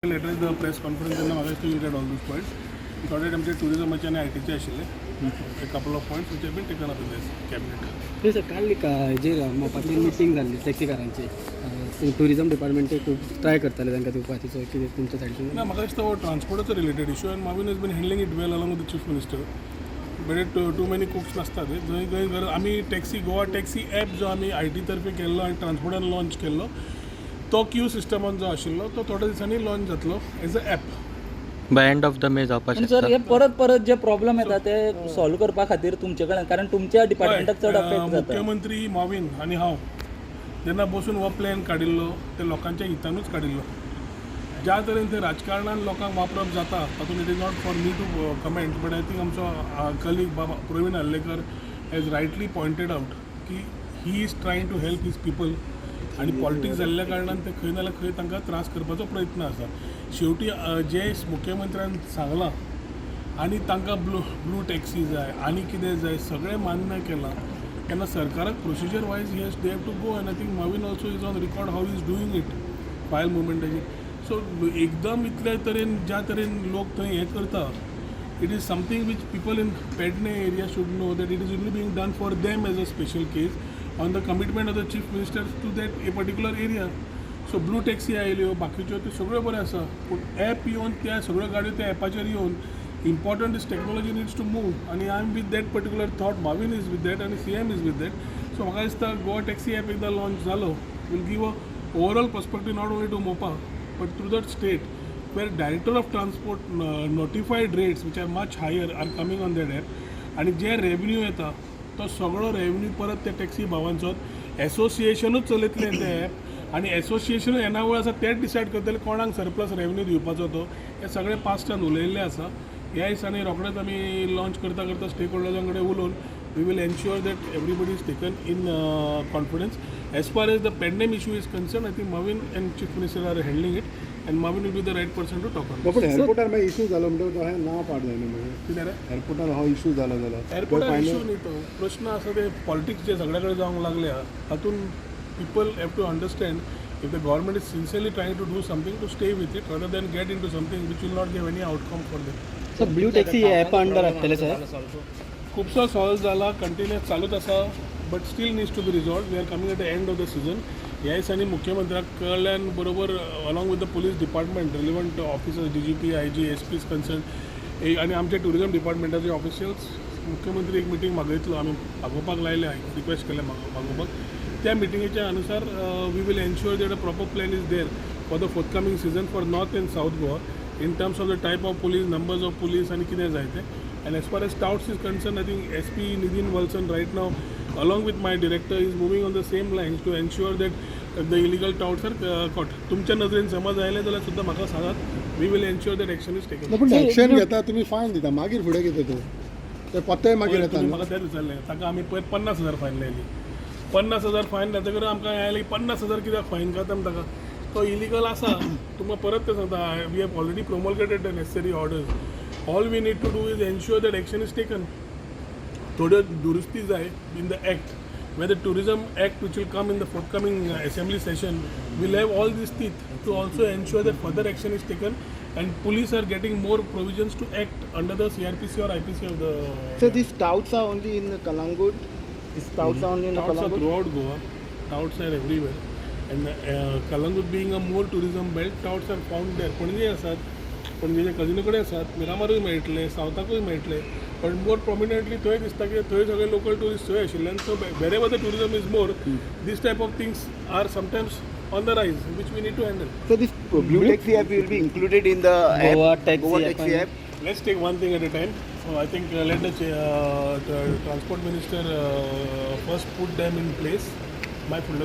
We'll address the press conference and we'll get all these points. We thought that tourism and IT a couple of points which have been taken up in this cabinet. ते sir काल जे मोपाची meeting जाल्ली टॅक्सीकारांची tourism department खूप try करताले तांकां दिवपाचो कितें तुमच्या सायडीन ना म्हाका दिसता हो ट्रान्सपोर्टाचो related issue and Mauvin has been handling it well along with the chief minister. But too many cooks नासतात जंय आमी टॅक्सी गोवा टॅक्सी ॲप जो आमी IT तर्फे केल्लो आनी ट्रान्सपोर्टान लॉन्च केल्लो तो क्यू सिस्टमान जो आशिल्लो तो थोड्या दिसांनी लॉन्च जातलो as a app. By end of the May जावपाक पण सर हे परत जे प्रॉब्लेम येता ते सॉल्व करपा खातीर तुमचे कडेन कारण तुमच्या डिपार्टमेंटाक चड अफेक्ट जाता. मुख्यमंत्री मावीन आनी हांव जेन्ना बसून हो प्लॅन काडिल्लो ते लोकांच्या हितानूच काडिल्लो. ज्या तरेन ते राजकारणान लोकांक वापरप जाता तातूंत it is not for me to comment but I think आमचो colleague Baba Pravin Hallekar has rightly pointed out की he is trying to help his people आनी पॉलिटिक्स जाल्ल्या कारणान ते खंय ना खंय तांकां त्रास करपाचो प्रयत्न आसा. शेवटी जे मुख्यमंत्र्यान सांगलां आनी तांकां ब्लू टॅक्सी जाय आनी कितें जाय सगळें मान्य केलां तेन्ना सरकाराक प्रोसिजर वायज ही they have to go and I think Mauvin also is on record how is doing it file मुवमेंटाची. सो एकदम इतल्या तरेन ज्या तरेन लोक थंय हें करता it is something which people in Pernem area should know that it is only being done for them as a special case on the commitment of the chief minister to that a particular area. So blue taxi आयल्यो बाकीच्यो त्यो सगळ्यो बऱ्यो आसा पूण app येवन त्या सगळ्यो गाडयो त्या ॲपाचेर येवन important is technology needs to move आनी I am with that particular thought Mauvin is with that आनी CM is with that. So म्हाका दिसता गोवा टॅक्सी ॲप एकदां लॉन्च जालो will give a overall perspective not only to Mopa but through that state where director of transport notified rates which are much higher are coming on that app आणि जे revenue येता तो सगळो revenue परत त्या taxi भावांचो एसोसिएशनूच चलयतलें तें app आनी association येणावळ आसा तेच डिसायड करतले कोणाक सरप्लस रेवन्यू दिवपाचो तो हे सगळे पास्टान उलयल्ले आसा. ह्या दिसांनी रोखडेच आमी लॉन्च करता करता स्टेक होल्डर्सां कडेन उलोवन we will ensure that everybody is taken in confidence. As far as the pandemic issue is concern I think Mauvin and chief minister are handling it and Mauvin will be the right person to talk on. पण एअरपोर्टार मागीर issue जालो म्हणटकीर तो हें नांव पाड जायना मागीर कितें रे एअरपोर्टार हो इशू जालो जाल्यार एअरपोर्टार इशू न्ही तो प्रश्न आसा ते पॉलिटिक्स जे सगळे कडेन जावंक लागल्या तातूंत people have to understand if the government is sincerely trying to do something to stay with it rather than get into something which will not give any outcome for them. Sir blue taxi app under आसतले sir खुबसो solve जाला continuous चालूच आसा but still needs to be resolved. We are coming at the end of the season. ह्या दिसांनी मुख्यमंत्र्याक कडल्यान बरोबर along with the police department relevant officers DGP IG SPs concern आनी आमचे टुरिजम डिपार्टमेंटाचे ऑफिशियल्स मुख्यमंत्री एक मिटींग मागयतलो आमी मागोवपाक लायले रिक्वेस्ट केले मागोवपाक. त्या मिटिंगेच्या अनुसार we will ensure that a proper plan is there for the forthcoming season for north and south Goa in terms of the type of police, numbers of police and कितें जाय तें. And as far as touts is concerned, I think SP Nidhin Walson right now, along with my director, is moving on the same lines to ensure that the illegal touts are caught. तुमच्या नजरेन समज आयले जाल्यार सुद्दां म्हाका सांगात. We will ensure that action is taken. पूण action घेता तुमी फायन दिता मागीर फुडें कितें तूं ते पत्ते मागीर येता म्हाका तेच विचारलें ताका आमी पयर 50,000 फायन लायली. 50,000 फायन जातकीर आमकां आयली 50,000 कित्याक फायन काडटा ताका तो इलिगल आसा. तुमकां परत ते सांगता we have already promulgated the necessary orders. All we need to do is ensure that action is taken. थोड्यो दुरुस्ती जाय in the act where the tourism act which will come in the forthcoming assembly session will have all these teeth to also ensure that further action is taken and police are getting more provisions to act under the CRPC or IPC of the. So these touts are only in Kalangut? These touts are only in Touts are Kalangut? throughout Goa. Touts are everywhere. And Kalangut being a more tourism belt, touts are found there. पणजे आसात पणजेच्या कजिनो कडेन आसात मिरामारूय मेळटले सावथाकूय मेळटले but more प्रोमिनंटली थंय दिसता की थंय सगळे लोकल टुरिस्ट थंय आशिल्ल्यान so wherever the tourism is more these type of things are sometimes on the rise which we need to handle. So this blue taxi app will be included in the Goa app, taxi Goa app taxi and- app. Let's take one thing at a time. So I think let the transport minister first put them in place. My full